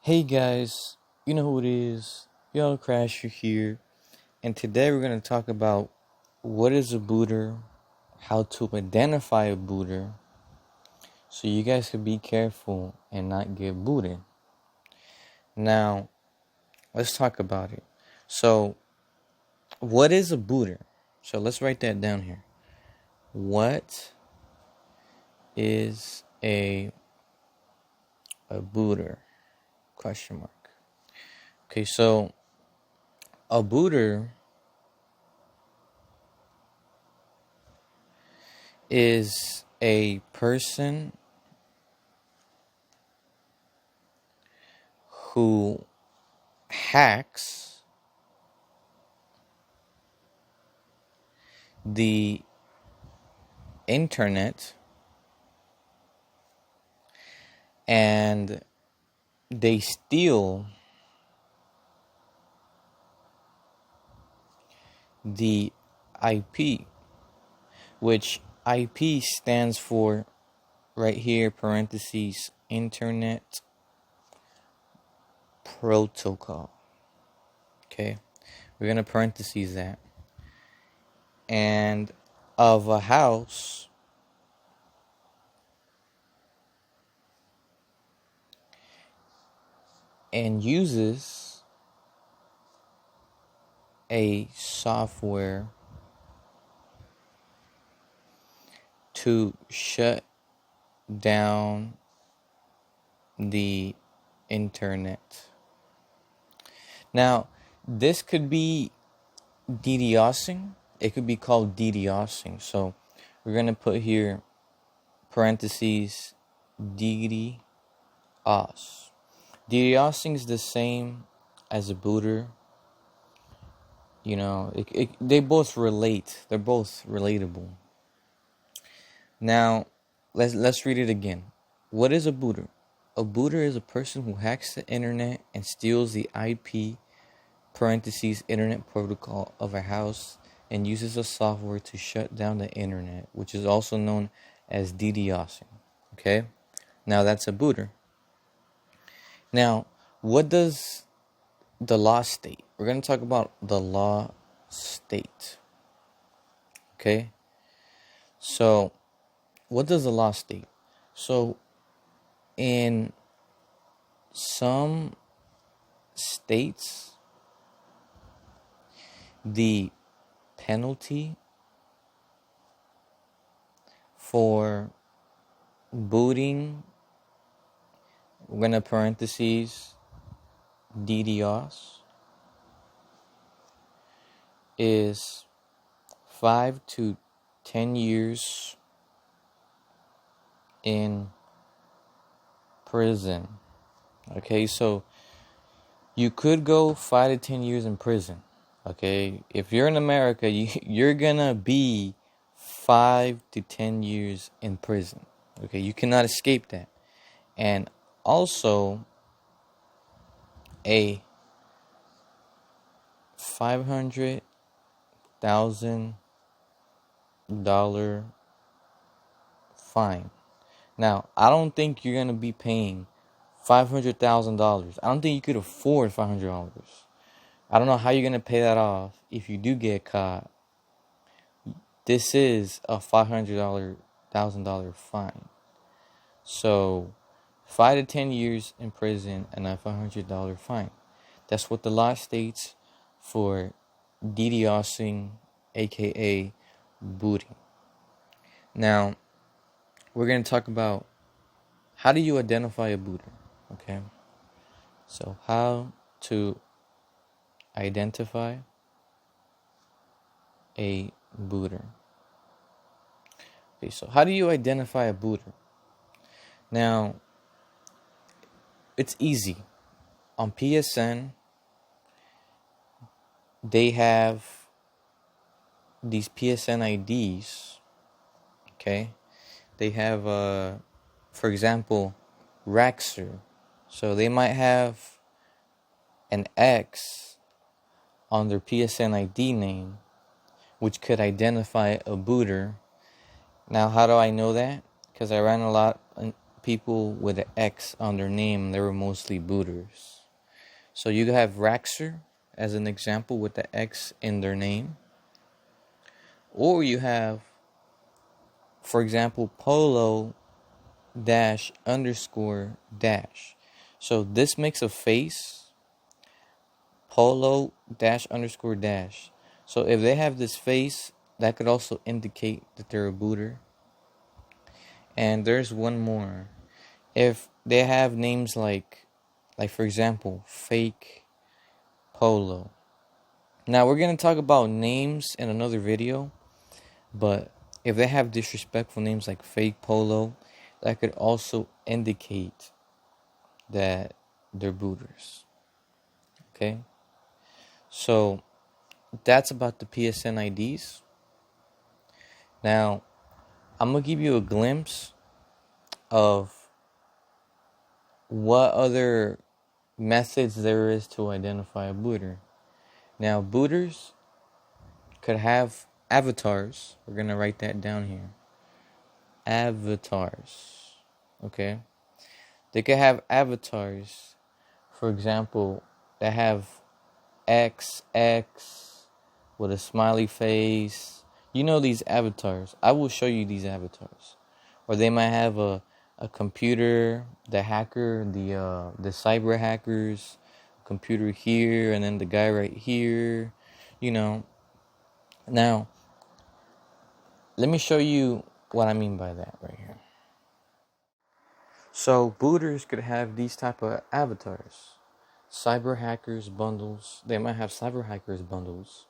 Hey guys, you know who it is. Y'all Crasher here, and today we're going to talk about what is a booter, how to identify a booter, so you guys can be careful and not get booted. Now, let's talk about it. So, what is a booter? So, let's write that down here. What is a booter? Question mark. Okay, so a booter is a person who hacks the internet and they steal the IP, which IP stands for right here, parentheses, Internet Protocol. Okay, we're gonna parentheses that. And of a house and uses a software to shut down the internet. Now, this could be DDoSing. It could be called DDoSing. So we're going to put here parentheses DDoS. DDoSing is the same as a booter. You know, they both relate. They're both relatable. Now, let's read it again. What is a booter? A booter is a person who hacks the internet and steals the IP parentheses internet protocol of a house and uses a software to shut down the internet, which is also known as DDoSing. Okay? Now that's a booter. Now, what does the law state? We're going to talk about the law state. Okay? So, what does the law state? So, in some states, the penalty for booting, we're going to parentheses DDoS, is 5 to 10 years in prison. Okay, so you could go 5 to 10 years in prison. Okay, if you're in America, you're gonna be 5 to 10 years in prison. Okay, you cannot escape that. And also a $500,000 fine. Now, I don't think you're gonna be paying $500,000. I don't think you could afford $500. I don't know how you're gonna pay that off if you do get caught. This is a $500,000 fine. So, 5 to 10 years in prison and a $500 fine. That's what the law states for DDoSing, aka booting. Now, we're going to talk about how do you identify a booter, okay? So, how to identify a booter. Okay, so how do you identify a booter? Now, it's easy. On PSN, they have these PSN IDs, okay? They have, for example, Raxer. So they might have an X on their PSN ID name, which could identify a booter. Now, how do I know that? Because I ran a lot in people with an X on their name, they were mostly booters. So you have Raxer as an example with the X in their name. Or you have, for example, Polo dash underscore dash. So this makes a face, Polo dash underscore dash. So if they have this face, that could also indicate that they're a booter. And there's one more. If they have names like for example, fake Polo. Now we're gonna talk about names in another video, but if they have disrespectful names like fake Polo, that could also indicate that they're booters. Okay? So that's about the PSN IDs. Now, I'm gonna give you a glimpse of what other methods there is to identify a booter. Now, booters could have avatars. We're gonna write that down here. Avatars. Okay? They could have avatars, for example, that have XX with a smiley face. You know these avatars. I will show you these avatars. Or they might have a computer, the hacker, the cyber hackers, computer here, and then the guy right here. You know. Now, let me show you what I mean by that right here. So booters could have these type of avatars. Cyber hackers bundles. They might have cyber hackers bundles.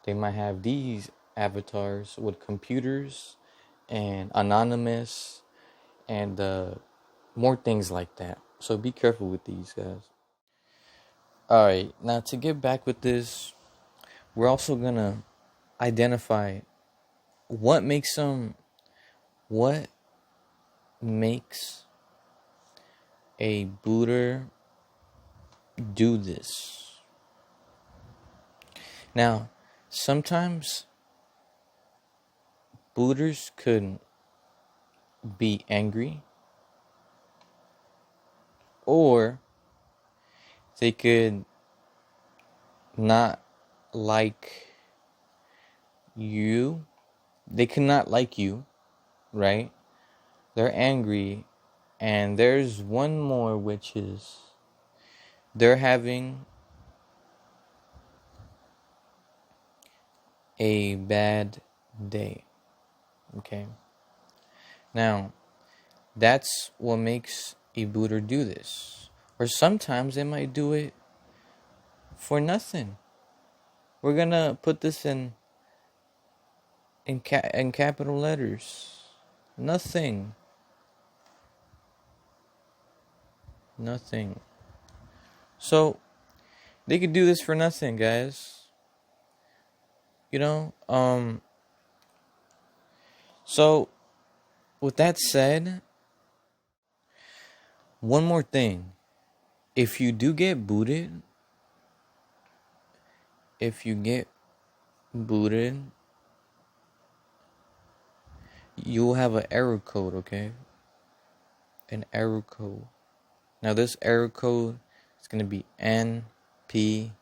They might have these avatars with computers and anonymous and more things like that. So be careful with these guys. Alright, now to get back with this, we're also gonna identify what makes a booter do this. Now, sometimes booters could be angry, or they could not like you. They could not like you, right? They're angry. And there's one more, which is they're having a bad day. Okay? Now, that's what makes a booter do this. Or sometimes they might do it for nothing. We're gonna put this in capital letters. Nothing. So they could do this for nothing, guys. You know, so with that said, one more thing. If you do get booted, you'll have an error code, okay? An error code. Now this error code is going to be NP-3,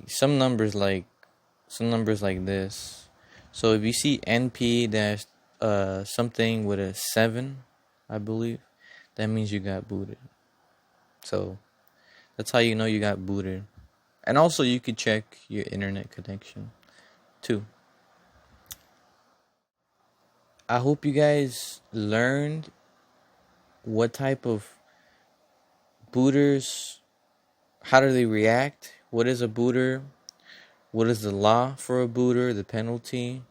some numbers like this. So if you see NP- something with a 7, I believe, that means you got booted. So that's how you know you got booted. And also you could check your internet connection too. I hope you guys learned what type of booters, how do they react, what is a booter, what is the law for a booter, the penalty,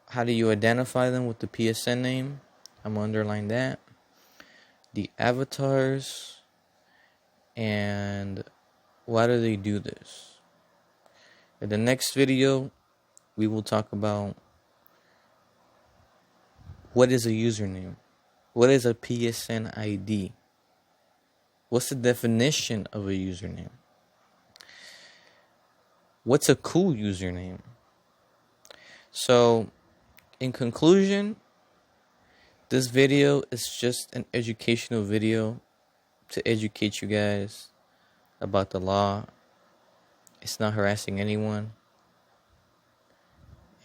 how do you identify them with the PSN name, I'm going to underline that, the avatars, and why do they do this. In the next video, we will talk about what is a username, what is a PSN ID, what's the definition of a username, what's a cool username. So, in conclusion, This video is just an educational video to educate you guys about the law. It's not harassing anyone.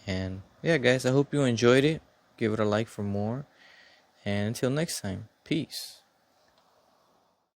And yeah, guys, I hope you enjoyed it. Give it a like for more. And until next time, peace.